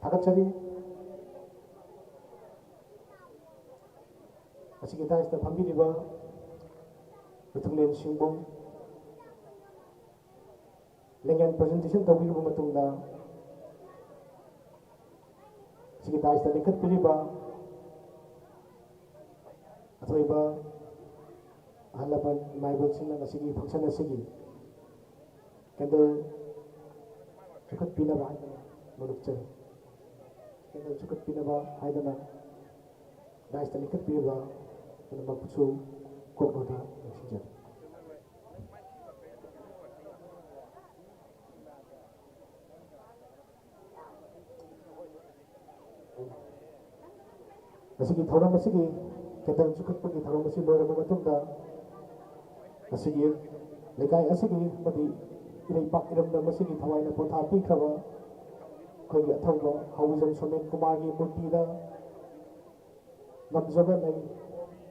थागतचरी असिगी दाइसता फंबिरिबा मिथुंगलेन सिंबों लेंगन प्रेजेंटेशन तौबिरबा मतुंगदा असिगी दाइसता लिखतपिरिबा अथोइबा अहलबन माइबोसिंना असिगी फंक्शन असिगी कैंडल चुखतपिनबा हाइदना मनुक्चरी कैंडल चुखतपिनबा हाइदना दाइसता लिखतपिरिबा पुनमपुसु कोकनोदा सिंजर असिगी थौरम असिगी कैंडल चुखतपगी थौरम असिगी लोरबा मतुंगदा असिगी लेकाय असिगी मदि इरैपाक इरमदा मसिगी थवाइना पोथा पीखबा अखोइगी अथौबा हौजन सोमेन कुमारगी मूर्तिदा नमजबा लई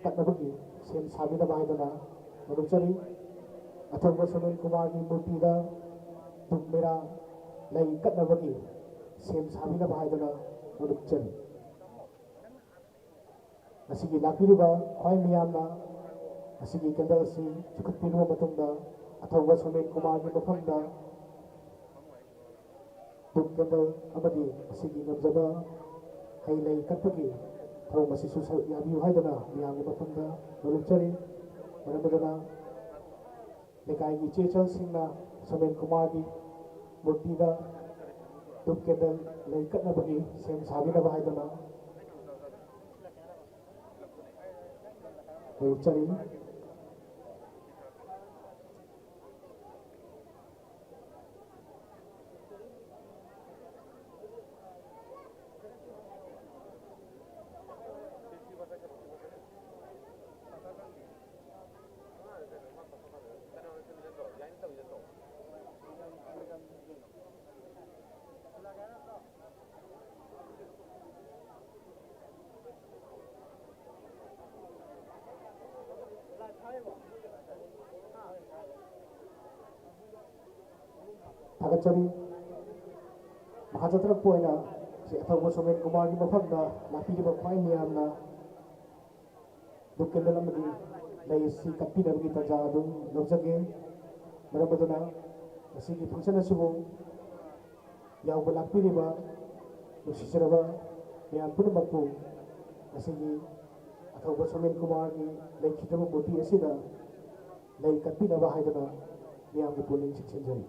कटनबगी सेम साबिनबा हाइदना मनुक्चरी अथौबा सोमेन कुमारगी मूर्तिदा दुख मेरा लई कटनबगी सेम साबिनबा हाइदना मनुक्चरी असिगी लापिरिबा ख्वाइ मियामना असिगी कैंडल असि चुखतपिरुबा मतुंगदा अथौबा सोमेन कुमारगी मफमदा दुख कैंडल अमदी असिगी नमजबा हई लई कटपगी थौरम असिसु याबियु हाइदना मियामगी मफमदा मनुक्चरी मरमदना लेकाइगी चेचलसिंगना सोमेन कुमारगी मूर्तिदा दुख कैंडल लई कटनबगी सेम साबिनबा हाइदना मनुक्चरी थागतचरी महाजत्रपोइना से अथौबा सोमेन कुमारगी मफमदा लापिरिबा ख्वाइ मियामना दुख कैंडल अमदी लई असि कटपिनबगी तंजा अदुम लौजगे मरमदना असिगी फंक्शन असिबु यावबा लापिरिबा नुसिजरबा मियाम पुनमकु असिगी अथौबा सोमेन कुमारगी लैखिद्रबा मूर्ति असिदा लई कटपिनबा हाइदना मियामगी पुनिंग सिंजरी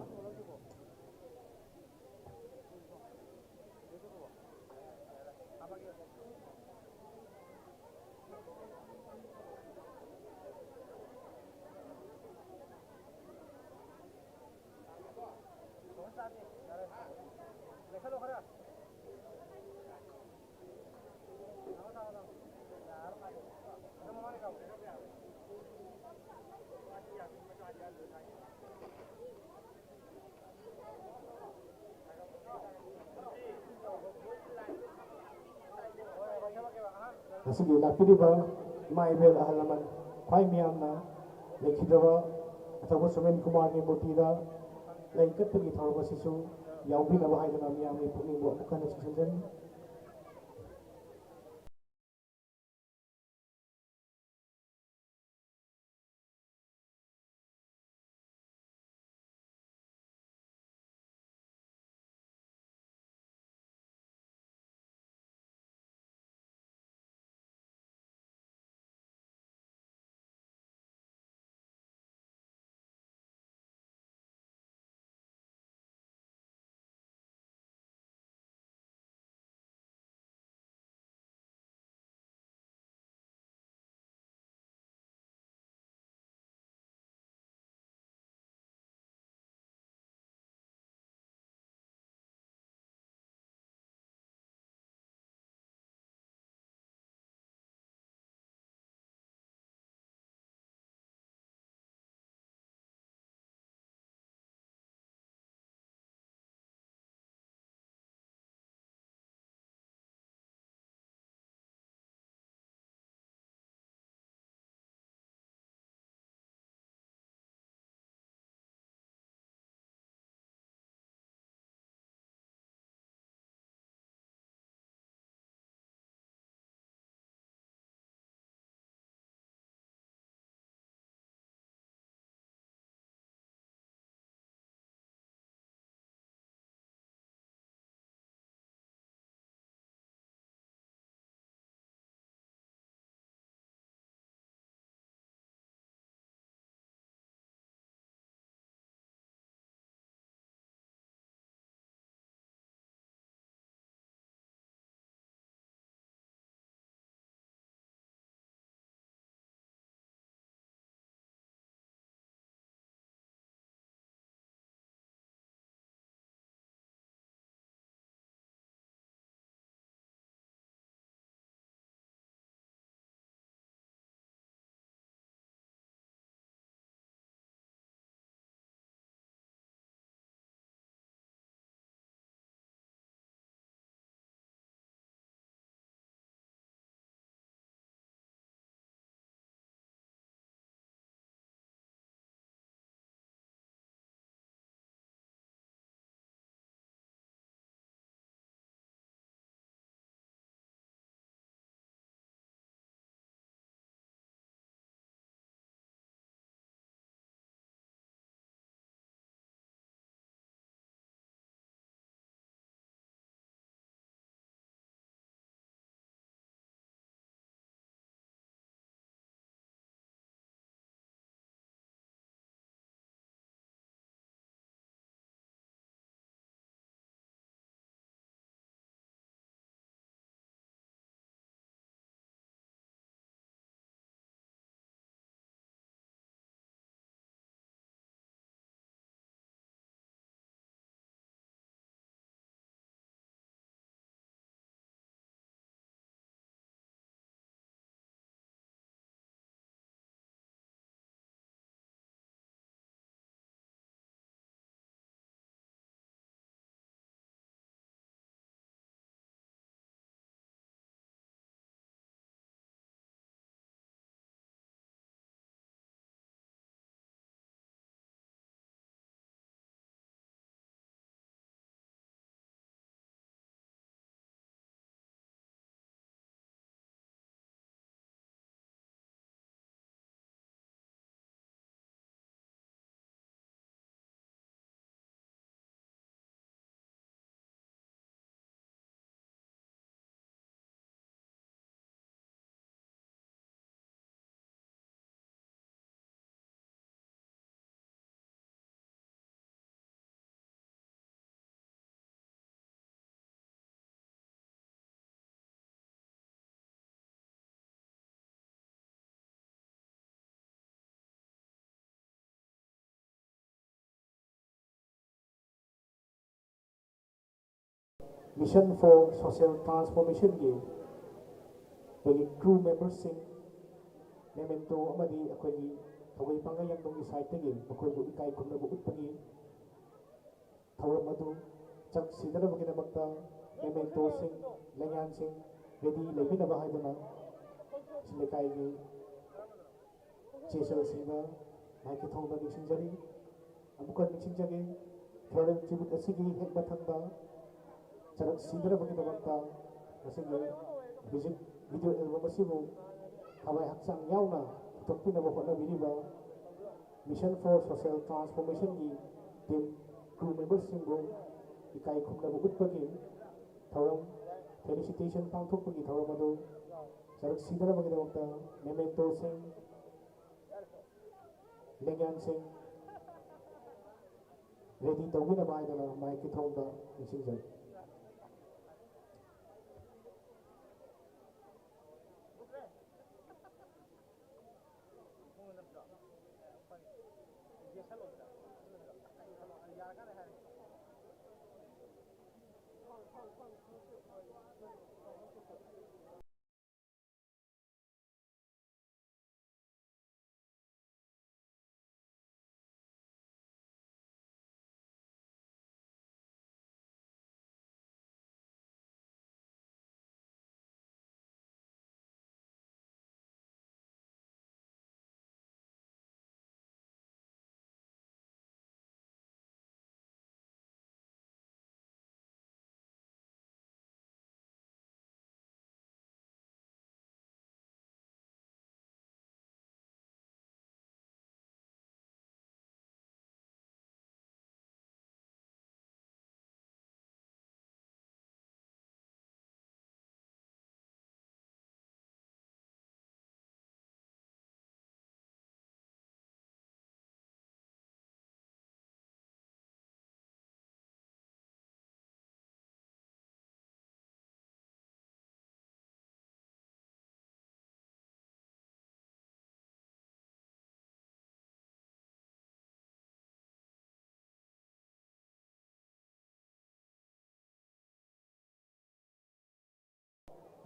असिगी लापिरिबा माइबेल अहलमन ख्वाइ मियामना लैखिद्रबा अथौबा सोमेन कुमारगी मूर्तिदा लई कटपगी थौरम असिसु यावबिनबा हाइदना मियामगी पुनिंगबु अमुकन सिंजरी mission for social transformation gi bagi crew members sing memento amadi akogi thawai pangayang dong site gi akoy bu ikai khumna bu utpagi thawam adu chak sidara bagi namakta memento sing lengan sing ready lebina ba haidana silekai gi chesel singa maiki thongda nisingjari amukan nisingjage floral tribute asigi hek bathanda charak sidara bagi namakta asigi music video album asibu thawai haksang yauna tokpina ba hona biriba mission for social transformation gi team crew members singbo ikai khumna bu utpagi thawam felicitation pangthokpagi thawam adu charak sidara bagi namakta memento sing lengan sing ready tawina ba haidana maiki thongda nisingjari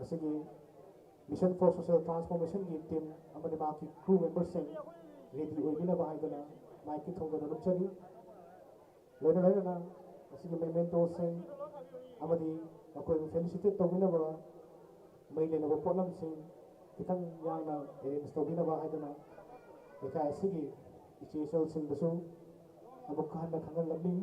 asigi mission for social transformation gi team amani maki crew members sing ready oigina ba haidana maiki thongda nupchari loina asigi memento sing amadi akoy felicitate tawina ba maile na potlam sing kitang yana arrange tawina ba haidana eka asigi ichesal sing dasu abukhan na khangal lamni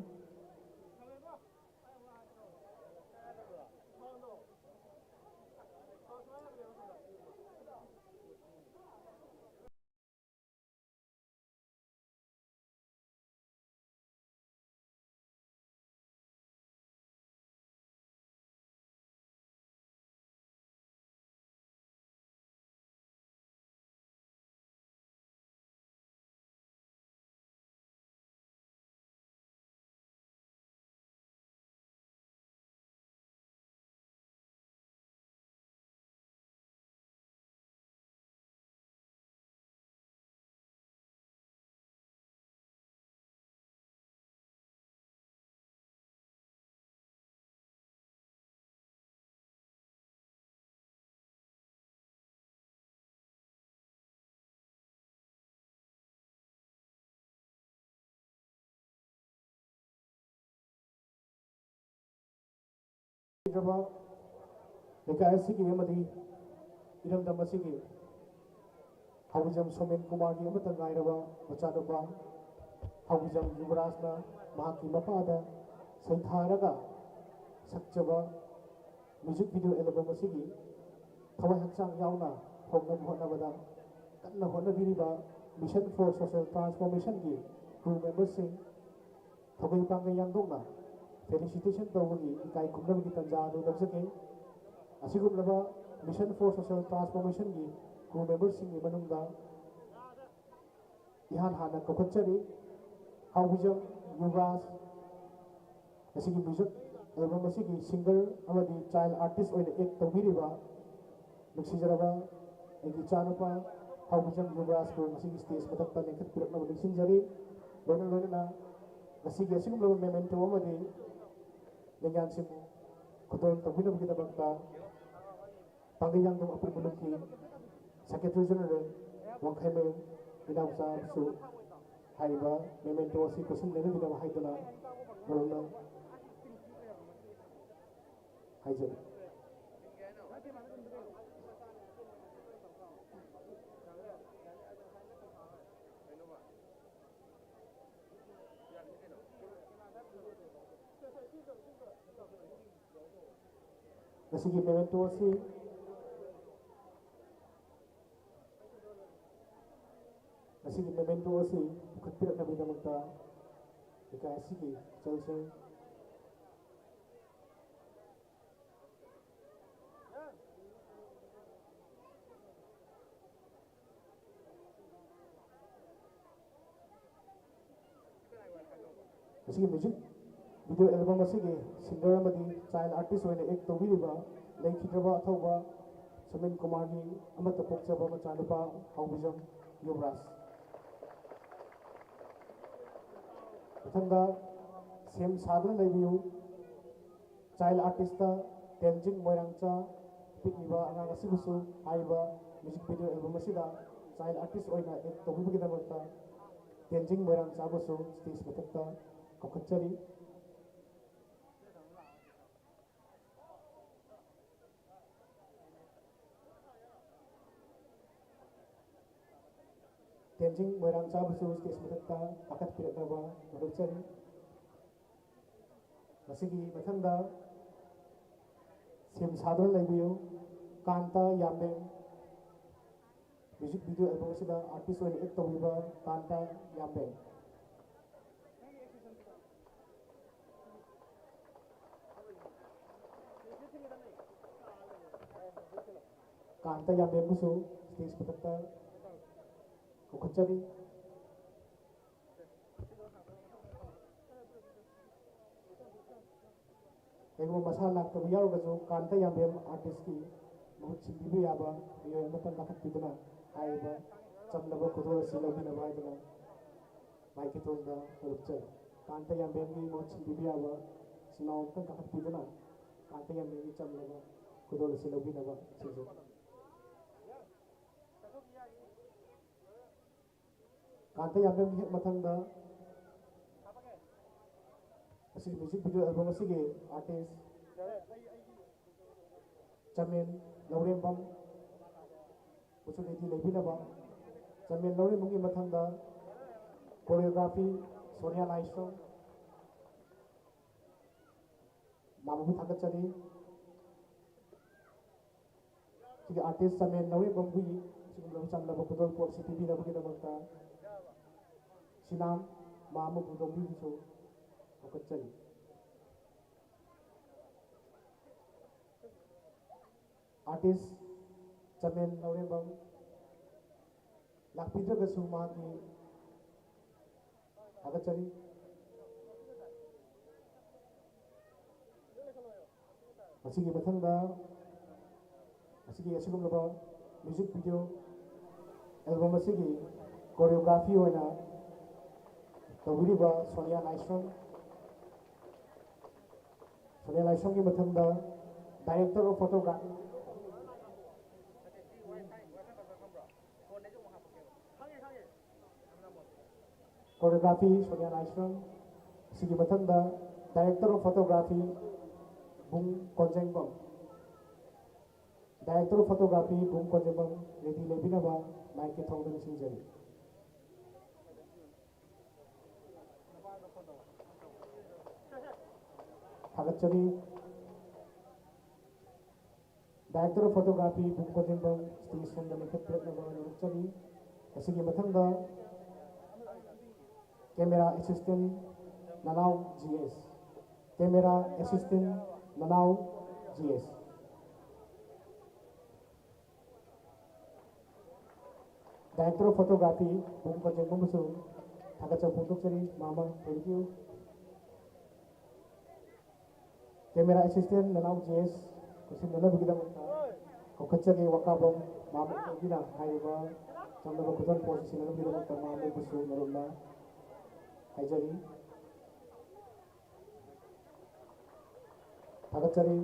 jaba eka asigi amadi iram dam asigi hawjam somen kumar gi amata ngairaba machanupa hawjam yuvrajna mahaki mapada saitharaga sakchaba music video album asigi thawai haksang yauna homnam honabada kanna honabiriba mission for social transformation gi crew members sing thawai pangai yangdongna felicitation tawagi ikai khumnabagi tanja adu dabsake asigumlaba mission for social transformation gi crew members sing gi manungda ihan hana kokachari hawjam yugas asigi music album asigi singer amadi child artist oine ek tawiriba nuksijaraba egi chanupa hawjam yugas ko asigi stage matakta nekhat pirakna nuksijari loina asigi asigumlaba memento amadi dengan simu खुदों तौबीनबगीदमक्ता पांगयांगदम अपुर मुलुगकी secretary general वांखाइमें इनामचा हाइबा memento असि कुसुम लेनबीदम हाइदना मरुना हाइजरी Masigi memento asi masigi memento asi bukatpirak na bidamagta ika asigi chalse masigi music video album asigi singer amadi child artist hoina ek tawiriba leikidraba athauba Sumin Kumar gi amata pokchaba machanupa haubijam Yuvraj Mathangda sem sadra leibiu child artist Tenzing Moirangcha pikniba angang asibusu haiba music video album asida child artist hoina ek tawibagidamata Tenzing Moirangcha busu stage mathakta kokachari Tenzing Moirangcha busu stage mathakta pakat piraknaba kokachari masigi mathangda sem sadra leibiu Kanta Yambeng music video album asida artist hoina ek tawiba Kanta Yambeng Kanta Yambeng busu stage mathakta kokachari Ego masalah kebiar bazu Kanta Yambeng artist ki बहुत सिंधी याबा ये मतलब नाकत कितना आए बा सब लोग खुद सिलो भी नवाई देना माइक तो उनका रुचर कांटे या बेंगी बहुत सिंधी याबा सिनाओं तक नाकत कितना कांटे या बेंगी सब लोग खुद सिलो भी नवा चीज़ कांटे या बेंगी मतलब दा असली म्यूजिक वीडियो एल्बम असली artist Chamen Laurembam Usuliti Lebinaba Chamen Laurembam ki mathangda choreography Sonia Laisho Mamu Thakachari Sigi artist Chamen Laurembam ki Sigi Lamu Chamlaba Budol Port City Bina Bukita Bakta Sinam Mamu Budombi Biso Thakachari Artist Chamen Laurembam Lakpidra Gasuma ki Agachari Masigi Mathangda Masigi Asigumlaba music video album Masigi choreography hoina Tawiriba Sonia Laishon ki Mathangda director of photography choreography Sonia Laishon Sigi Mathangda director of photography Bung Konjengbam director of photography Bung Konjengbam Ready Lebinaba Nike Thongdan Sinjari Thagachari director of photography Bung Konjengbam station da Lekhatpratnaba Nurchari Sigi Mathangda camera assistant Nanau GS camera assistant Nanau GS director of photography Bung Konjengbam busu Thagacha Puntukchari Mama thank you camera assistant Nanau GS kusin nana bugidam kokachari wakabam Mama Kogina haiba chamlaba kudan position nana bugidam Mama busu narumna Haijari थागतचरी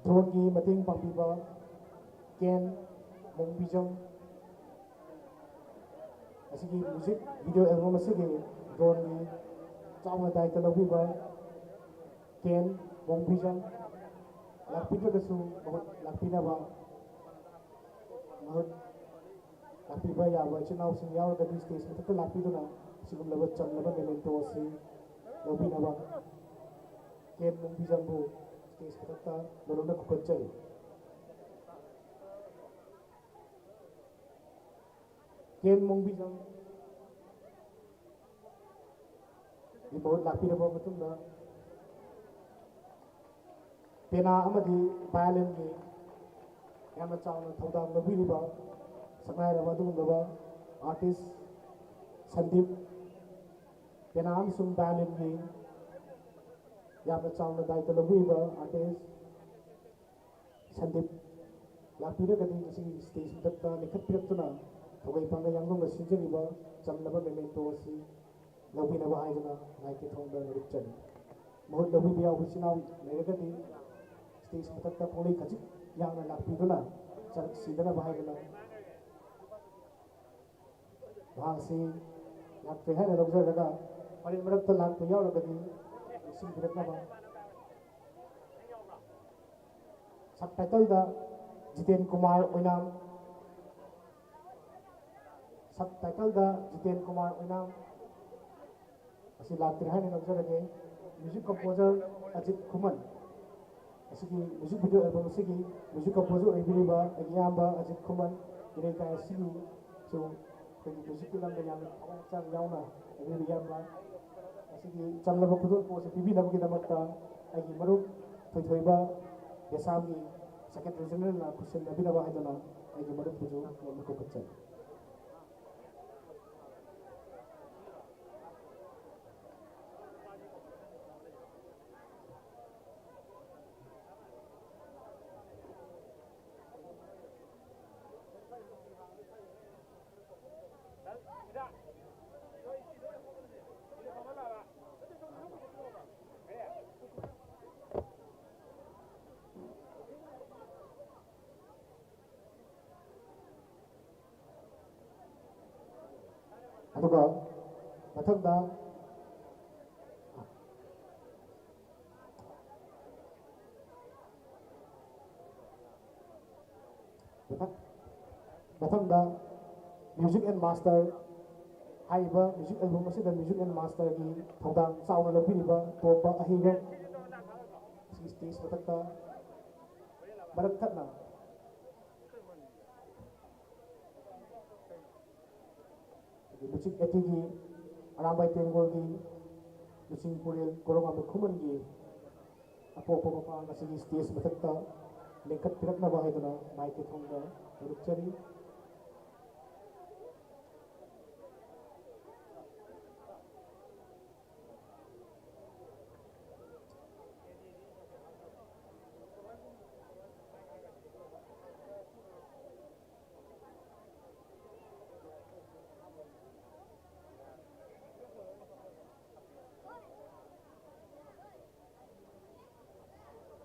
drone की मतेंग पांगबीबा केन मोंगबीजों असिगी music video album असिगी drone की चावना दायित्व लौबीबा केन मोंगबीजों लाखपीद्रगसु बहुत लाखपीनाबा बहुत लाखपीबा याबा इचिनावसिंग यावरगदि स्टेज मथक्ता लाखपीदुना सिगुमलबा चमलबा मेमेंटो असि लौबीनाबा केन मोंगबीजोंबु स्टेज मथक्ता मरुंदा खुखनचरी केन मोंगबीजों ये बहुत लाखपीरबा मतुंगा पेना अमदी वायलिन की यामना चावना थौदाम लौबीरिबा सकनायरबा दुगुंबा आर्टिस्ट संदीप पेना अमसुंग वायलिन की यामना चावना दायित्व लौबीरिबा आर्टिस्ट संदीप लाखपीरगदि मसिगी स्टेज मथक्ता लेखत्पिरक्तुना थौगै पांगा यांगलोंगा सिंजरिबा चमलबा मेमेंटो असि लौबीनबा हाइदुना माइके थोंदा रुपचरी बहुत लौबीबा यावबिसिनाव लेरगदि स्टेज मथक्ता पोली खजिक यांगना लाखपीदुना चरक सिदनबा हाइदुना भांगसी लाखपे हाइना लौजरगा परि मरक्ता लाखपे यावरगदि सिंबिरक्नबा सबटाइटल दा जितेन कुमार ओइनाम सबटाइटल दा जितेन कुमार ओइनाम असी लाक्तिर हाइना लौजरगे म्यूजिक कंपोजर अजित खुमन असिगी म्यूजिक वीडियो एल्बम असिगी म्यूजिक कंपोजर ओइबिरिबा अगियाम्बा अजित खुमन इरेका असिगी सो खगी म्यूजिक लंग याम थवाई चांग यावना अगियाम्बा असिगी चमलबा खुदुन पोसे पिबिनबगी दमक्ता अगी मरुप थोइथोइबा देसामगी सेकेंड रीजनल ना खुशन नबिनबा हाइदना अगी मरुप बुजु ममुको कच्चा अदुगा मथंदा मथंदा म्यूजिक एंड मास्टर हाइबा म्यूजिक एल्बम असिदा म्यूजिक एंड मास्टर की थौदांग चावना लौबीरिबा तोपा अहिबा स्टेज मथक्ता मरक थकना म्यूजिक एटी की अरामबाई तेंगोल की लुसिंग पुरेल कोरोंगा खुमन की अपोपो मपांग असिगी स्टेज मथक्ता लेखत पिरक्नबा हाइदुना माइके थोंदा रुपचरी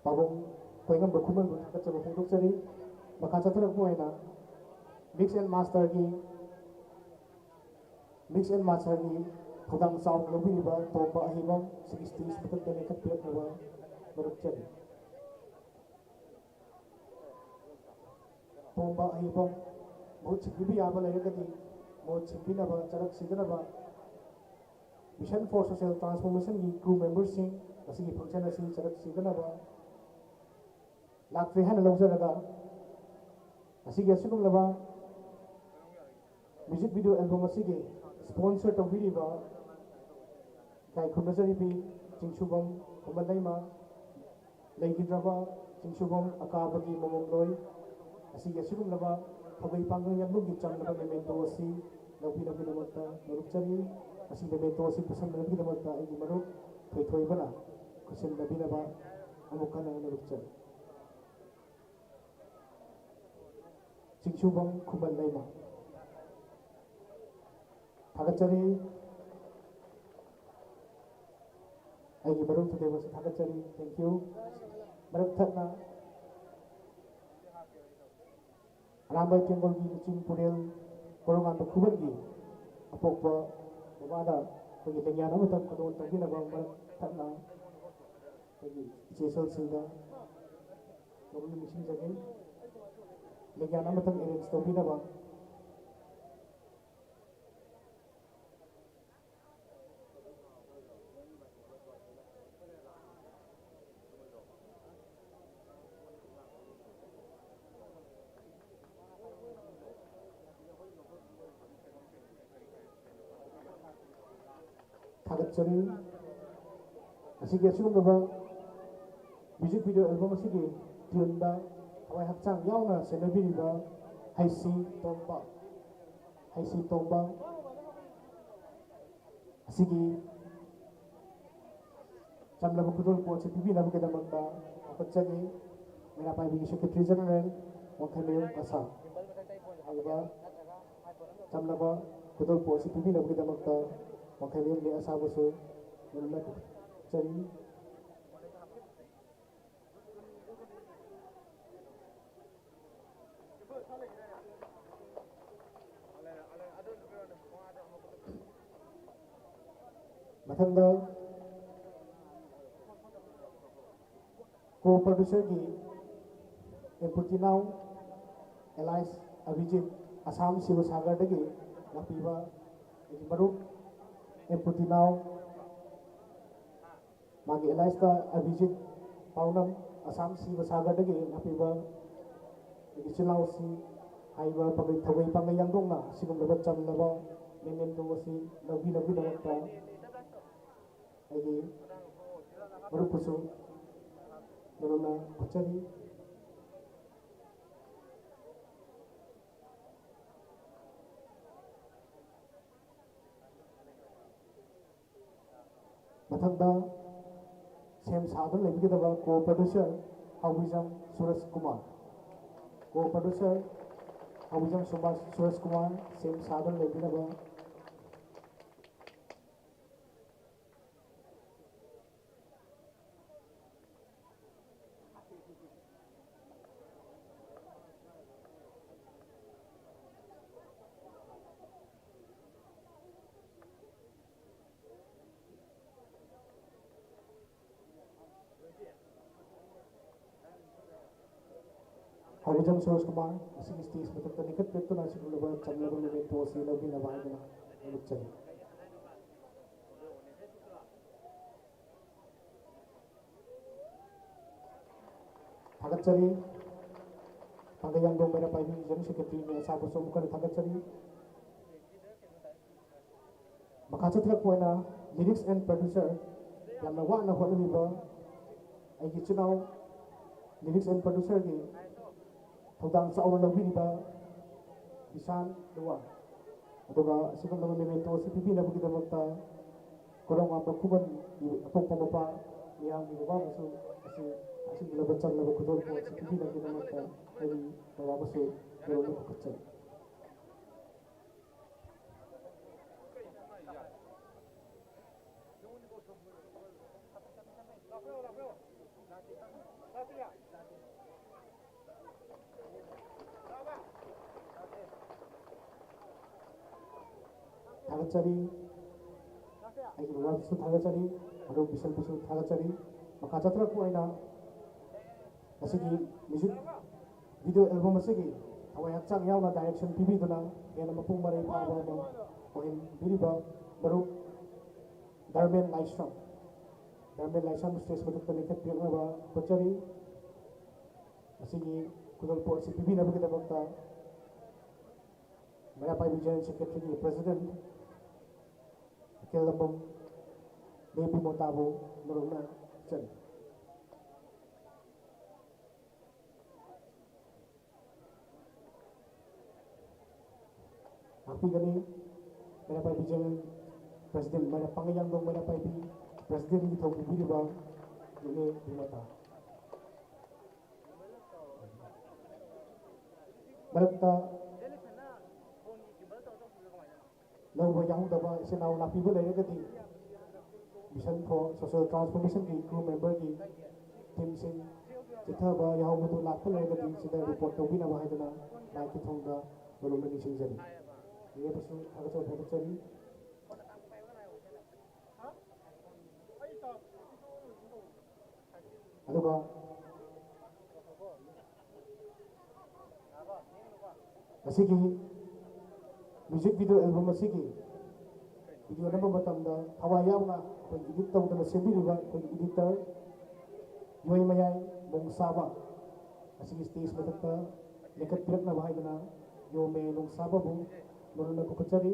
पाबुंग कोइंगम बखुमन कच्चबो फोंदोकचरी मखा चथरक मोइना मिक्स एंड मास्टर की थौदांग चाव लौबीरिबा तोपा अहिबम सिगी स्टेज मथक्ता लेखत पिरक्नबा मरुपचरी तोंबा अहिबम बहुत छिपीबी याबा लेरगदि बहुत छिपीनबा चरक सिदनबा मिशन फॉर सोशल ट्रांसफॉर्मेशन की क्रू मेंबर्स सिंह असिगी फंक्शन असि चरक सिदनबा लाखपे हाइना लौजरगा असिगी असिगुमलबा म्यूजिक वीडियो एल्बम असिगी स्पॉन्सर तौबीरिबा गाय खुंदजरिबी चिंगसुबम कुमलैमा लेगिद्रबा चिंगसुबम अकाबगी मोमोंलोय असिगी असिगुमलबा थबै पांगं यांगलुगी चमलबा मेमेंटो असि लौबीनबगिदमक्ता मरुपचरी असि मेमेंटो असि पुसनबगिदमक्ता आइगी मरुप थोइथोइबना खुसिनबगिदबा अमुकना मरुपचरी चिंगसुबम खुमलैमा थागतचरी ꯑꯩꯒꯤ ꯃꯔꯨꯞ ꯈꯨꯗꯤꯡꯃꯛꯁꯨ ꯊꯥꯒꯠꯆꯔꯤ ꯊꯦꯡꯛ ꯌꯨ ꯃꯔꯛ ꯊꯠꯅ ꯑꯔꯥꯝꯕꯥꯏ ꯇꯦꯡꯒꯣꯜꯒꯤ ꯂꯨꯆꯤꯡ ꯄꯨꯔꯦꯜ ꯀꯣꯔꯣꯉꯥꯟꯕ ꯈꯨꯕꯟꯒꯤ ꯑꯄꯣꯛꯄ ꯕꯕꯥꯗ ꯑꯩꯈꯣꯏꯒꯤ ꯂꯦꯡꯌꯥꯟ ꯑꯃꯇꯪ ꯈꯨꯗꯣꯜ ꯇꯧꯕꯤꯅꯕ ꯃꯔꯛ ꯊꯠꯅ ꯑꯩꯈꯣꯏꯒꯤ ꯏꯆꯦꯁꯜꯁꯤꯡꯗ ꯃꯔꯨꯞꯅ ꯅꯤꯡꯁꯤꯡꯖꯒꯦ ꯂꯦꯡꯌꯥꯟ ꯑꯃꯇꯪ ꯑꯦꯔꯦꯟꯖ ꯇꯧꯕꯤꯅꯕ थागतचरी असिगे असिगुम्बा म्यूजिक वीडियो एल्बम असिगे ट्यूनदा थवाई हक्चांग यावना सेनबिरिबा हाइसी तोंबा असिगे चमलबा खुदोल पोचे पिबिनबा केदमंता थागतचरी मेरा पाइबी सेक्रेटरी जनरल वंखमेल कसा आलबा चमलबा खुदोल पोचे पिबिनबा केदमंता वंखमेल ले असाबसु मुरुला चरी मथंदा को प्रोड्यूसर की एम्पुटिनाउ एलाइस अभिजीत असम शिवसागर दगी लापीबा मरुप एम्पुटिनाउ मागी एलाइस का अभिजीत पाउनम असम शिवसागर दगी लापीबा चिलाउसी हाइबा पगै थगै पंगै यांगदोंना सिगुमलबा चमलबा मेमेंटोसी लबी दमता आइगे मरुपुसु मरुना खुचरी मथंदा सेम साधन लेबिगदबा को प्रोड्यूसर हाउबिजम सुरेश कुमार को प्रोड्यूसर हाउबिजम सुरेश कुमार सेम साधन लेबिगदबा हाउबिजम सुरेश कुमार असिग स्टेज मथक्ता निकट पेटुना सिगुलबा चमलबा मेमेंटो असी लबिनबा हाइदना मुचरी थागतचरी पंगयांगदों मेरा पाइबी जनरल सेक्रेटरी ने असाबसु मुखर थागतचरी मखाचतला कोइना लिरिक्स एंड प्रोड्यूसर यामना वाना होनबिबा आइगी चुनाव लिरिक्स एंड प्रोड्यूसर की थौदांग चाउना लबिरिबा ईशान दुआ अदुगा सिगुमलबा मेमेंटो असी पिबिनबगिदमक्ता कोरोंगांबा खुबन अपोक्पा मपा मियामगी बाबाबसु असी असिगुलबा चमलबा खुदोल पो असी पिबिनबगिदमक्ता आइगी बाबाबसु मरुना खुचरी थागतचरी आइगी बाबाबसु थागतचरी मरुप बिसलबसु थागतचरी मखाचतला कोइना असिगी म्यूजिक वीडियो एल्बम असिगी थवाई हक्चांग यावना डायरेक्शन पिबिदुना हेना मपुंग मरै फाबा म ओहिन बिरिबा मरुप धर्मेन लाइश्रम स्टेज मथक्ता निकट पेटनबा खुचरी असिगी खुदोल पो असी पिबिनबगिदमक्ता मेरा पाइबी जनरल सेक्रेटरी की प्रेसिडेंट केलबम देवी मोताबो मरुना चली आपी गनी मेरा पाइबी जनरल प्रेसिडेंट मेरा पंगयांगदों मेरा पाइबी प्रेसिडेंट की थोड़ी बिरिबा ने बिमता मरक्ता ꯂꯧꯕ ꯌꯥꯎꯗꯕ ꯏꯆꯤꯟ ꯏꯅꯥꯎ ꯂꯥꯛꯄꯤꯕ ꯂꯩꯔꯒꯗꯤ ꯃꯤꯁꯟ ꯐꯣꯔ ꯁꯣꯁꯤꯌꯦꯜ ꯇ꯭ꯔꯥꯟꯁꯐꯣꯔꯃꯦꯁꯟꯒꯤ ꯀ꯭ꯔꯨ ꯃꯦꯝꯕꯔꯒꯤ ꯇꯤꯝꯁꯤꯡ ꯆꯤꯊꯕ ꯌꯥꯎꯕꯗꯨ ꯂꯥꯛꯄ ꯂꯩꯔꯒꯗꯤ ꯁꯤꯗ ꯔꯤꯄꯣꯔꯠ ꯇꯧꯕꯤꯅꯕ ꯍꯥꯏꯗꯨꯅ ꯃꯥꯏꯛꯀꯤ ꯊꯣꯡꯗ ꯃꯔꯨꯞꯅ ꯅꯤꯡꯁꯤꯡꯖꯔꯤ ꯃꯤꯑꯣꯏꯕꯁꯨ ꯊꯥꯒꯠꯆꯔꯤ ꯑꯗꯨꯒ ꯑꯁꯤꯒꯤ ꯃ꯭ꯌꯨꯖꯤꯛ ꯚꯤꯗꯤꯑꯣ ꯑꯦꯜꯕꯝ ꯑꯁꯤꯒꯤ ꯚꯤꯗꯤꯑꯣ ꯅꯝꯕ ꯃꯇꯝꯗ ꯊꯋꯥꯏ ꯌꯥꯎꯅ ꯑꯩꯈꯣꯏꯒꯤꯏꯗꯤꯠ ꯇꯧꯗꯅ ꯁꯦꯝꯕꯤꯔꯤꯕ ꯑꯩꯈꯣꯏꯒꯤ ꯏꯗꯤꯇꯔ ꯌꯣꯏ ꯃꯌꯥꯏ ꯃꯣꯡꯁꯥꯕ ꯑꯁꯤꯒꯤ ꯁ꯭ꯇꯦꯖ ꯃꯊꯛꯇ ꯂꯦꯡꯈꯠꯄꯤꯔꯛꯅꯕ ꯍꯥꯏꯗꯨꯅ ꯌꯣꯃꯦ ꯅꯣꯡꯁꯥꯕꯕꯨ ꯃꯔꯨꯞꯅ ꯄꯨꯈꯠꯆꯔꯤ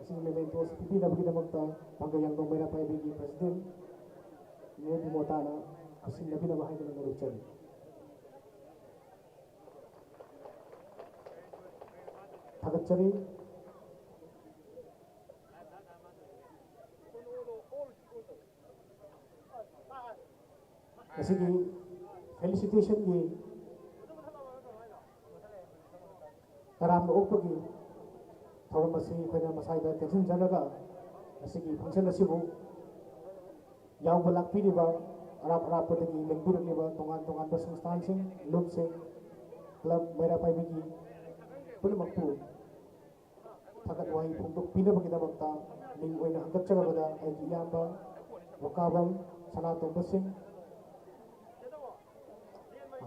ꯑꯁꯤꯒꯤ ꯃꯦꯃꯦꯟꯇꯣꯁ ꯄꯤꯕꯤꯅꯕꯒꯤꯗꯃꯛꯇ ꯄꯥꯡꯒꯩ ꯌꯥꯡꯗꯣꯡ ꯃꯩꯔꯥ ꯄꯥꯏꯕꯤꯒꯤ ꯄ꯭ꯔꯁꯤꯗꯦꯟ ꯅꯤꯌꯣ ꯕꯤꯃꯣꯇꯥꯅ ꯈꯨꯠꯁꯤꯟꯅꯕꯤꯅꯕ ꯍꯥꯏꯗꯨꯅ ꯅꯣꯡꯆꯔꯤ ꯊꯥꯒꯠꯆꯔꯤ ꯑꯁꯤꯒꯤ ꯐꯦꯂꯤꯁꯤꯇꯦꯁꯟꯒꯤ ꯇꯔꯥꯝꯅ ꯑꯣꯛꯄꯒꯤ ꯊꯧꯔꯝ ꯑꯁꯤ ꯑꯩꯈꯣꯏꯅ ꯃꯁꯥꯏꯗ ꯇꯦꯟꯁꯤꯟꯖꯔꯒ ꯑꯁꯤꯒꯤ ꯐꯪꯁꯟ ꯑꯁꯤꯕꯨ ꯌꯥꯎꯕ ꯂꯥꯛꯄꯤꯔꯤꯕ ꯑꯔꯥꯞ ꯑꯔꯥꯞꯄꯗꯒꯤ ꯂꯦꯡꯕꯤꯔꯛꯂꯤꯕ ꯇꯣꯉꯥꯟ ꯇꯣꯉꯥꯟꯕ ꯁꯪꯁꯊꯥꯟꯁꯤꯡ ꯂꯨꯞꯁꯤꯡ ꯀ꯭ꯂꯕ ꯃꯩꯔꯥ ꯄꯥꯏꯕꯤꯒꯤ ꯄꯨꯝꯅꯃꯛꯄꯨ ꯊꯥꯒꯠ ꯋꯥꯍꯩ ꯐꯣꯡꯗꯣꯛꯄꯤꯅꯕꯒꯤꯗꯃꯛꯇ ꯃꯤꯡ ꯑꯣꯏꯅ ꯍꯪꯒꯠꯆꯔꯕꯗ ꯑꯩꯒꯤ ꯏꯌꯥꯝꯕ ꯋꯥꯀꯥꯕꯝ ꯁꯅꯥꯇꯣꯝꯕꯁꯤꯡ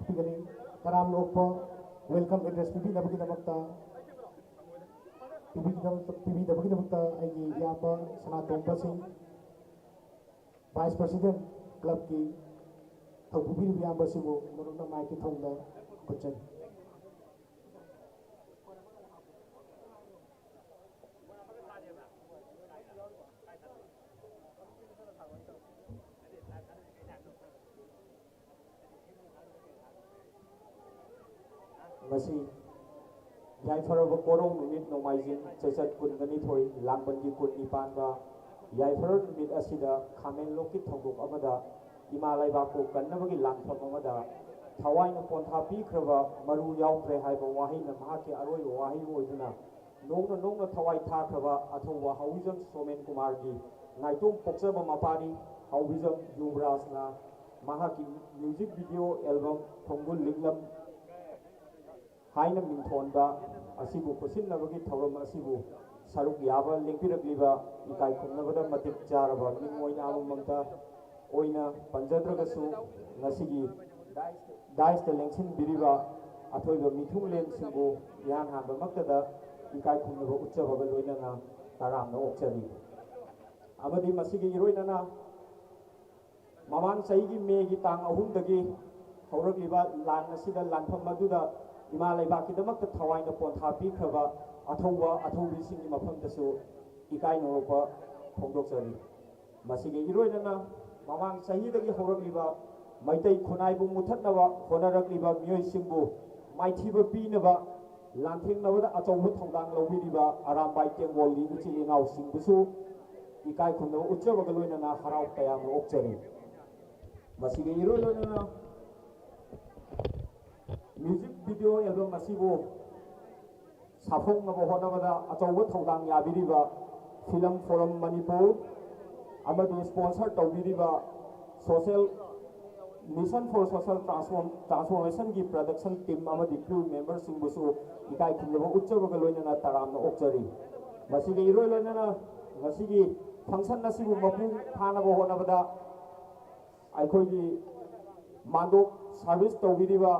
ꯉꯥꯛꯄꯤꯒꯅꯤ ꯇꯔꯥꯝꯅ ꯑꯣꯛꯄ ꯋꯦꯜꯀꯝ ꯑꯦꯗ꯭ꯔꯦꯁ ꯄꯤꯕꯤꯗꯕꯒꯤꯗꯃꯛꯇ ꯑꯩꯒꯤ ꯏꯌꯥꯝꯕ ꯁꯅꯥꯇꯣꯝꯕꯁꯤꯡ ꯚꯥꯏꯁ ꯄ꯭ꯔꯁꯤꯗꯦꯟ ꯀ꯭ꯂꯕꯀꯤ ꯊꯧꯄꯨꯕꯤꯔꯤꯕ ꯏꯌꯥꯝꯕꯁꯤꯕꯨ ꯃꯔꯨꯞꯅ ꯃꯥꯏꯛꯀꯤ ꯊꯣꯡꯗ ꯈꯨꯠꯆꯔꯤ ngasi yaifarabu korong numit nomaijin chechat kunganithoi langbangi kunnipan ba yaifar numit asida khamen lokit thongdok amada imalai ba ko kannabagi langpham amada thawai na pontha pi khraba maru yautre haiba wahi na mahaki aroi wahi oiduna nongna thawai tha khraba athowa hawizam somen kumar gi ngaitum pokchaba mapari hawizam yuvraj na mahaki music video album thonggul linglam हाइना मिंथोनबा असिबु खुसिन्नबगी थौरम असिबु सरुक याबा लेंपिरक्लिबा इकाई खुमनबदा मतिक चारबा मिंगोइना अममंता ओइना पंजद्रगसु ngasiगी dice लेंसिन बिरिबा अथोइबा मिथुंगलेन सिंगु यान हाबा मक्तदा इकाई खुमनबा उच्चबा लोइनना तारामना ओक्चरी अमदि मसिगी इरोइनना ममांग सहीगी Maggi तांग अहुमदगी हौरक्लिबा लान असिदा लानफम मदुदा इमा लेबाकीदमक थवाइना पोंथा पीखरबा अथौवा अथौबीसिंगी मफमदसु इकाई नोरपा फोंदोक्चरी मसिगे इरोइनना ममांग सहीदगी हौरक्लिबा मैतै खुनाइबु मुथतनबा होनरक्लिबा मियोइसिंबु माइथिबा पीनबा लांथेंनबदा अचौबा थौदांग लौबिरिबा अरामबाई टेंगोलगी इचिलिनाउसिंबुसु इकाई खुमनबा उच्चबगा लोइनना हराव तयाम ओक्चरी मसिगे इरोइनना म्यूजिक वीडियो एल्बम असिबो साफोंनबा होनबदा अचौबा थौदांग याबिरिबा फिल्म फोरम मणिपुर अमदि स्पॉन्सर तौबिरिबा social mission for social transformation की प्रोडक्शन टीम अमदि क्रू मेंबर सिंबुसु इकाई खुमनबा उच्चबगा लोइनना तारामना ओक्चरी मसिगे इरोइनना ngasiगी फंक्शन असिबु मपुंग फानबा होनबदा आइखोगी मांदोक सर्विस तौबिरिबा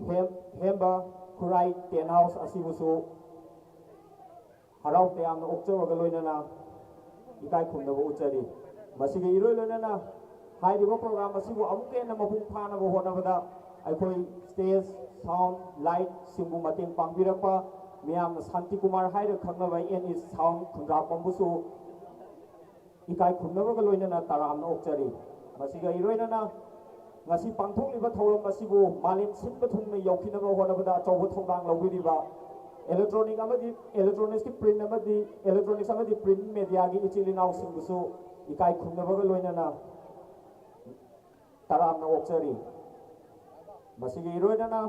हेम्बा खुराई टेन हाउस असिबुसु हराव तयामना ओक्चबगा लोइनना इकाई खुमनबा उच्चरी मसिगे इरोइ लोइनना हाइरिबा प्रोग्राम असिबु अमुकेना मपुंग फानबा होनबदा आइखोई स्टेज साउंड लाइट सिंबु मतेंग पांगबिरपा मियाम शांति कुमार हाइर खंगबा एन इज साउंड खुंद्रापमबुसु इकाई खुमनबगा लोइनना तारामना ओक्चरी मसिगे इरोइनना ngasi pangthokliba thauram asibu malim sinba thungna yaukhinaba honabada achauba thongdang lawbiriba electronics ki print amadi electronics amadi print media gi ichilinau singbusu ikai khumnabaga loinana taramna okchari masigi iroinana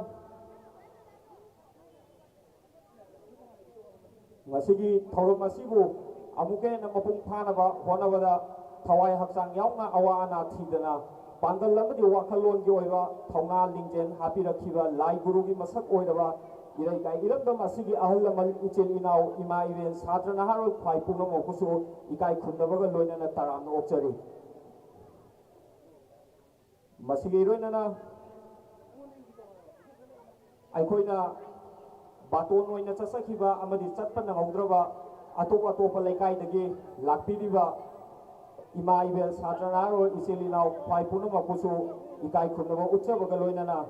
ꯉꯁꯤꯒꯤ ꯊꯧꯔꯝ ꯑꯁꯤꯕꯨ ꯑꯃꯨꯛꯀ ꯍꯦꯟꯅ ꯃꯄꯨꯡ ꯐꯥꯅꯕ ꯍꯣꯠꯅꯕꯗ ꯊꯋꯥꯏ ꯍꯛꯆꯥꯡ ꯌꯥꯎꯅ ꯑꯋꯥ ꯑꯅꯥ ꯊꯤꯗꯅ ꯄꯥꯡꯒꯜ ꯑꯃꯗꯤ ꯋꯥꯈꯜꯂꯣꯟꯒꯤ ꯑꯣꯏꯕ ꯊꯧꯅꯥ ꯂꯤꯡꯖꯦꯜ ꯍꯥꯞꯄꯤꯔꯛꯈꯤꯕ ꯂꯥꯏ ꯒꯨꯔꯨꯒꯤ ꯃꯁꯛ ꯑꯣꯏꯔꯕ ꯏꯔꯩꯀꯥꯏ ꯏꯔꯝꯗꯝ ꯑꯁꯤꯒꯤ ꯑꯍꯜ ꯂꯃꯟ ꯏꯆꯤꯜ ꯏꯅꯥꯎ ꯏꯃꯥ ꯏꯕꯦꯟ ꯁꯥꯇ꯭ꯔ ꯅꯍꯥꯔꯣꯜ ꯈ꯭ꯋꯥꯏ ꯄꯨꯝꯅꯃꯛꯄꯨꯁꯨ ꯏꯀꯥꯏ ꯈꯨꯝꯅꯕꯒ ꯂꯣꯏꯅꯅ ꯇꯔꯥꯝꯅ ꯑꯣꯛꯆꯔꯤ ꯃꯁꯤꯒ ꯏꯔꯣꯏꯅꯅ ꯑꯩꯈꯣꯏꯅ ꯕꯥꯇꯣꯟ ꯑꯣꯏꯅ ꯆꯠꯆꯈꯤꯕ ꯑꯃꯗꯤ ꯆꯠꯄ ꯅꯪꯍꯧꯗ꯭ꯔꯕ ꯑꯇꯣꯞꯄ ꯂꯩꯀꯥꯏꯗꯒꯤ ꯂꯥꯛꯄꯤꯔꯤꯕ ꯏꯃꯥ ꯏꯕꯦꯜ ꯁꯥꯇ꯭ꯔ ꯅꯍꯥꯔꯣꯜ ꯏꯆꯤꯜ ꯏꯅꯥꯎ ꯈ꯭ꯋꯥꯏ ꯄꯨꯝꯅꯃꯛꯄꯨꯁꯨ ꯏꯀꯥꯏ ꯈꯨꯝꯅꯕ ꯎꯠꯆꯕꯒ ꯂꯣꯏꯅꯅ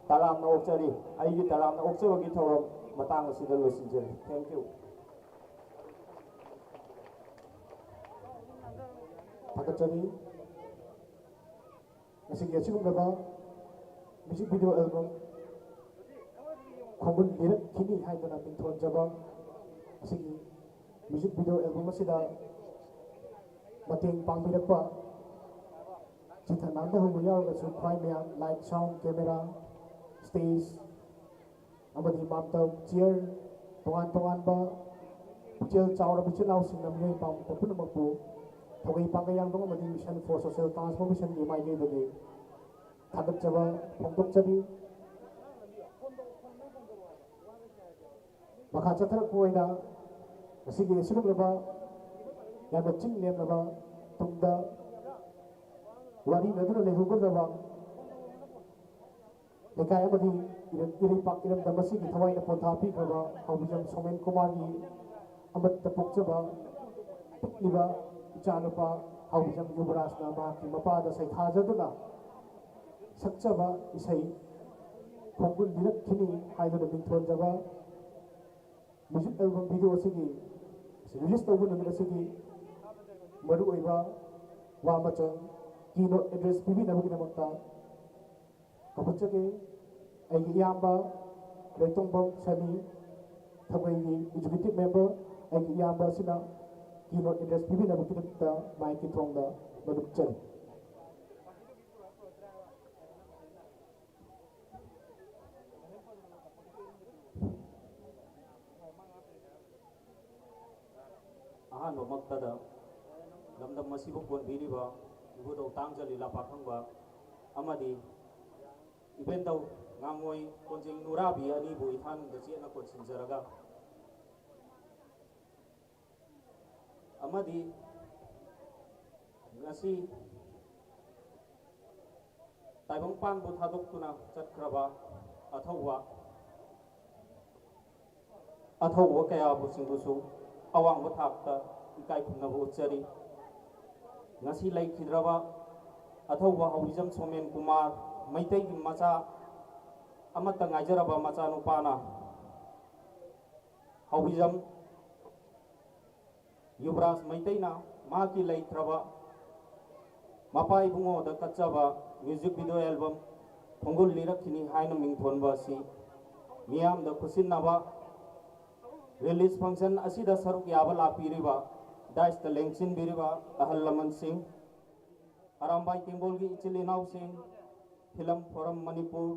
ꯇꯔꯥꯝꯅ ꯑꯣꯛꯆꯔꯤ ꯑꯩꯒꯤ ꯇꯔꯥꯝꯅ ꯑꯣꯛꯆꯕꯒꯤ ꯊꯧꯔꯝ ꯃꯇꯥꯡ ꯑꯁꯤꯗ ꯂꯣꯏꯁꯤꯟꯖꯔꯤ ꯊꯦꯡꯛ ꯌꯨ ꯊꯥꯒꯠꯆꯔꯤ ꯉꯁꯤꯒꯤ ꯑꯁꯤꯒꯨꯝꯂꯕ ꯃ꯭ꯌꯨꯖꯤꯛ ꯚꯤꯗꯤꯑꯣ ꯑꯦꯜꯕꯝ ꯈꯣꯡꯒꯨꯜ ꯂꯤꯔꯛꯈꯤꯅꯤ ꯍꯥꯏꯗꯨꯅ ꯃꯤꯡꯊꯣꯟꯖꯕ ꯑꯁꯤꯒꯤ ꯃ꯭ꯌꯨꯖꯤꯛ ꯚꯤꯗꯤꯑꯣ ꯑꯦꯜꯕꯝ ꯑꯁꯤꯗ ꯃꯇꯦꯡ ꯄꯥꯡꯕꯤꯔꯛꯄ ꯆꯤꯊ ꯅꯥꯟꯊꯍꯧꯕ ꯌꯥꯎꯔꯒꯁꯨ ꯈ꯭ꯋꯥꯏ ꯃꯌꯥꯝ ꯂꯥꯏꯠ ꯁꯥꯎꯟ ꯀꯦꯃꯦꯔꯥ ꯁ꯭ꯇꯦꯖ ꯑꯃꯗꯤ ꯃꯥꯝꯇꯞ ꯆꯤꯌꯔ ꯇꯣꯉꯥꯟ ꯇꯣꯉꯥꯟꯕ ꯄꯨꯛꯆꯦꯜ ꯆꯥꯎꯔꯕ ꯏꯆꯤꯜ ꯏꯅꯥꯎꯁꯤꯡꯅ ꯃꯤꯑꯣꯏ ꯄꯥꯡꯕ ꯄꯨꯝꯅꯃꯛꯄꯨ ꯊꯧꯒꯩ ꯄꯥꯡꯒꯩꯌꯥꯡꯕ ꯑꯃꯗꯤ ꯃꯤꯁꯟ ꯐꯣꯔ ꯁꯣꯁꯤꯌꯦꯜ ꯇ꯭ꯔꯥꯟꯁꯐꯣꯔꯃꯦꯁꯟꯒꯤ ꯃꯥꯏꯀꯩꯗꯒꯤ ꯊꯥꯒꯠꯆꯕ ꯐꯣꯡꯗꯣꯛꯆꯔꯤ ꯃꯈꯥ ꯆꯠꯊꯔꯛꯄ ꯑꯣꯏꯅ ꯉꯁꯤꯒꯤ ꯑꯁꯤꯒꯨꯝꯂꯕ ꯌꯥꯝꯅ ꯆꯤꯡ ꯂꯦꯝꯂꯕ ꯇꯨꯡꯗ ꯋꯥꯔꯤꯅꯗꯨꯅ ꯂꯩꯍꯧꯒꯗꯕ ꯂꯩꯀꯥꯏ ꯑꯃꯗꯤ ꯏꯔꯩꯄꯥꯛ ꯏꯔꯝꯗꯝ ꯑꯁꯤꯒꯤ ꯊꯋꯥꯏꯅ ꯄꯣꯟꯊꯥ ꯄꯤꯈ꯭ꯔꯕ ꯍꯥꯎꯕꯤꯖꯝ ꯁꯣꯃꯦꯟ ꯀꯨꯃꯥꯔꯒꯤ ꯑꯃꯠꯇ ꯄꯣꯛꯆꯕ ꯄꯤꯛꯂꯤꯕ ꯏꯆꯥꯅꯨꯄꯥ ꯍꯥꯎꯕꯤꯖꯝ ꯌꯨꯕꯔꯥꯖꯅ ꯃꯍꯥꯛꯀꯤ ꯃꯄꯥꯗ ꯁꯩꯊꯥꯖꯗꯨꯅ ꯁꯛꯆꯕ ꯏꯁꯩ ꯈꯣꯡꯒꯨꯜ ꯂꯤꯔꯛꯈꯤꯅꯤ ꯍꯥꯏꯗꯨꯅ ꯃꯤꯡꯊꯣꯟꯖꯕ ꯃ꯭ꯌꯨꯖꯤꯛ ꯑꯦꯜꯕꯝ ꯚꯤꯗꯤꯑꯣ ꯑꯁꯤꯒꯤ ꯔꯤꯂꯤꯁ ꯇꯧꯕ ꯅꯨꯃꯤꯠ ꯑꯁꯤꯒꯤ ꯃꯔꯨꯑꯣꯏꯕ ꯋꯥ ꯃꯆꯪ ꯀꯤꯅꯣꯠ ꯑꯦꯗ꯭ꯔꯦꯁ ꯄꯤꯕꯤꯅꯕꯒꯤꯗꯃꯛꯇ ꯀꯧꯈꯠꯆꯒꯦ ꯑꯩꯒꯤ ꯏꯌꯥꯝꯕ ꯂꯩꯇꯣꯡꯕꯝ ꯁꯅꯤ ꯊꯧꯒꯩꯒꯤ ꯑꯦꯛꯖꯤꯀ꯭ꯌꯨꯇꯤꯕ ꯃꯦꯝꯕꯔ ꯑꯩꯒꯤ ꯏꯌꯥꯝꯕ ꯑꯁꯤꯅ ꯀꯤꯅꯣꯠ ꯑꯦꯗ꯭ꯔꯦꯁ ꯄꯤꯕꯤꯅꯕꯒꯤꯗꯃꯛꯇ ꯃꯥꯏꯛꯀꯤ ꯊꯣꯡꯗ ꯃꯗꯨꯛꯆꯔꯤ ꯑꯍꯥꯟꯕꯃꯛꯇꯗ ꯂꯝꯗꯝ ꯑꯁꯤꯕꯨ ꯀꯣꯟꯕꯤꯔꯤꯕ ꯏꯕꯨꯙꯧ ꯇꯥꯡꯖ ꯂꯤꯂꯥ ꯄꯥꯈꯪꯕ ꯑꯃꯗꯤ ꯏꯕꯦꯟꯗꯧ ꯉꯥꯉꯣꯏ ꯀꯣꯟꯖꯤꯡ ꯅꯨꯔꯥꯕꯤ ꯑꯅꯤꯕꯨ ꯏꯊꯥꯅꯨꯡꯗ ꯆꯦꯠꯅ ꯀꯣꯟꯁꯤꯟꯖꯔꯒ ꯑꯃꯗꯤ ꯉꯁꯤ ꯇꯥꯏꯕꯪꯄꯥꯟꯕꯨ ꯊꯥꯗꯣꯛꯇꯨꯅ ꯆꯠꯈ꯭ꯔꯕ ꯑꯊꯧꯕ ꯀꯌꯥꯕꯨꯁꯤꯡꯕꯨꯁꯨ ꯑꯋꯥꯡꯕ ꯊꯥꯛꯇ ꯏꯀꯥꯏ ꯈꯨꯝꯅꯕ ꯎꯠꯆꯔꯤ ngasi lai khidraba athauba hawizam somen kumar maitai gi macha amata ngaijaraba macha nupana hawizam yuvraj maitai na ma ki lai thraba mapai bungo da kachaba music video album phongul lirakhini haina mingthonba si miyam da khusinaba release function asida saruk yaba lapiriba दाइस द लेंगसिन बिरिबा अहल लमन सिंह अरामबाई टिंगोल की इचिलिनाव Singh film forum Manipur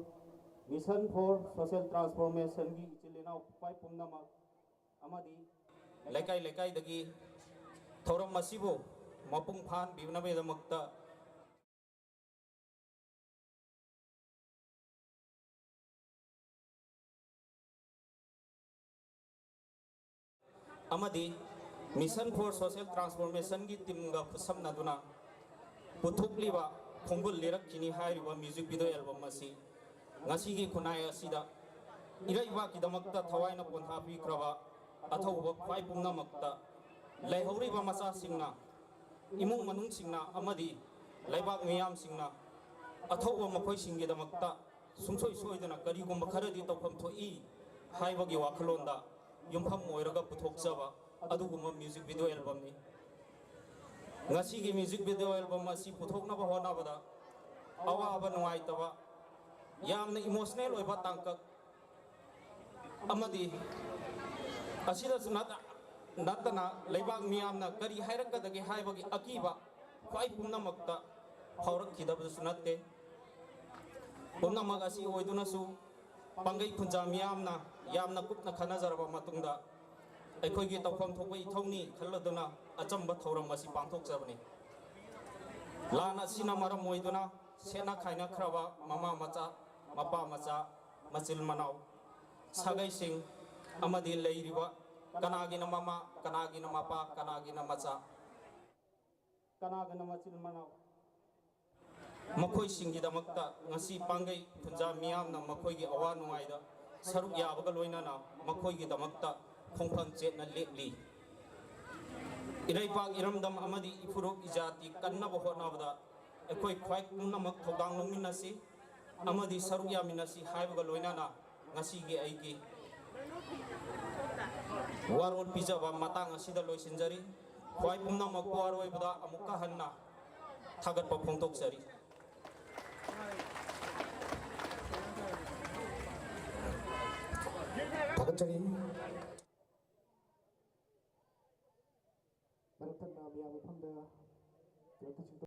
mission for social transformation की इचिलिनाव पाई पुमनामा अमदी लेकाई लेकाई दगी थौरम मसिबो मपुंग फान बिबनबेदमक्ता अमदी मिशन फॉर सोशल ट्रांसफॉर्मेशन की टीम का खुसमनदुना पुथुकलिबा खोंगुल लेरखिनी हाइरिबा म्यूजिक वीडियो एल्बम असी ngasi gi khunai asida iraiba ki damakta thawaina pontha bikraba athauba khwai pungna makta laihoriba macha singna imung manung singna amadi laibak miyam singna athauba makhoi singi damakta sungsoi soidana kari gumba kharadi tawpham thoi haibagi wakhalonda yumpham moiraga puthokjaba अदुगुम music video album नि ngasi gi music video album asi puthokna ba hona bada awa aba nuai taba yamna emotional oiba tangkak amadi asida sunata natana leibak miyamna kari hairak dagi haibagi akiba khwai pumna makta phaurak khidaba sunate pumna magasi oiduna su pangai punja miyamna yamna kupna khana jaraba matungda ꯑꯩꯈꯣꯏꯒꯤ ꯇꯧꯐꯝ ꯊꯣꯛꯄ ꯏꯊꯧꯅꯤ ꯈꯜꯂꯗꯨꯅ ꯑꯆꯝꯕ ꯊꯧꯔꯝ ꯑꯁꯤ ꯄꯥꯡꯊꯣꯛꯆꯕꯅꯤ ꯂꯥꯟ ꯑꯁꯤꯅ ꯃꯔꯝ ꯑꯣꯏꯗꯨꯅ ꯁꯦꯠꯅ ꯈꯥꯏꯅꯈ꯭ꯔꯕ ꯃꯃꯥ ꯃꯆꯥ ꯃꯄꯥ ꯃꯆꯥ ꯃꯆꯤꯜ ꯃꯅꯥꯎ ꯁꯥꯒꯩꯁꯤꯡ ꯑꯃꯗꯤ ꯂꯩꯔꯤꯕ ꯀꯅꯥꯒꯤꯅ ꯃꯃꯥ ꯀꯅꯥꯒꯤꯅ ꯃꯄꯥ ꯀꯅꯥꯒꯤꯅ ꯃꯆꯥ ꯀꯅꯥꯒꯤꯅ ꯃꯆꯤꯜ ꯃꯅꯥꯎ ꯃꯈꯣꯏꯁꯤꯡꯒꯤꯗꯃꯛꯇ ꯉꯁꯤ ꯄꯥꯡꯒꯩ ꯐꯨꯟꯖꯥ ꯃꯤꯌꯥꯝꯅ ꯃꯈꯣꯏꯒꯤ ꯑꯋꯥ ꯅꯨꯡꯉꯥꯏꯗ ꯁꯔꯨꯛ ꯌꯥꯕꯒ ꯂꯣꯏꯅꯅ ꯃꯈꯣꯏꯒꯤꯗꯃꯛꯇ ꯈꯣꯡꯐꯝ ꯆꯦꯠꯅ ꯂꯦꯞꯂꯤ ꯏꯔꯩꯄꯥꯛ ꯏꯔꯝꯗꯝ ꯑꯃꯗꯤ ꯏꯐꯨꯔꯨꯞ ꯏꯖꯥꯇꯤ ꯀꯟꯅꯕ ꯍꯣꯠꯅꯕꯗ ꯑꯩꯈꯣꯏ ꯈ꯭ꯋꯥꯏ ꯄꯨꯝꯅꯃꯛ ꯊꯧꯗꯥꯡ ꯂꯧꯃꯤꯟꯅꯁꯤ ꯑꯃꯗꯤ ꯁꯔꯨꯛ ꯌꯥꯃꯤꯟꯅꯁꯤ ꯍꯥꯏꯕꯒ ꯂꯣꯏꯅꯅ ꯉꯁꯤꯒꯤ ꯑꯩꯒꯤ ꯋꯥꯔꯣꯜ ꯄꯤꯖꯕ ꯃꯇꯥꯡ ꯑꯁꯤꯗ ꯂꯣꯏꯁꯤꯟꯖꯔꯤ ꯈ꯭ꯋꯥꯏ ꯄꯨꯝꯅꯃꯛꯄꯨ ꯑꯔꯣꯏꯕꯗ ꯑꯃꯨꯛꯀ ꯍꯟꯅ ꯊꯥꯒꯠꯄ ꯐꯣꯡꯗꯣꯛꯆꯔꯤ ꯊꯥꯒꯠꯆꯔꯤ ꯃꯔꯝ ꯊꯠꯅ ꯃꯤꯌꯥꯝ ꯃꯐꯝꯗ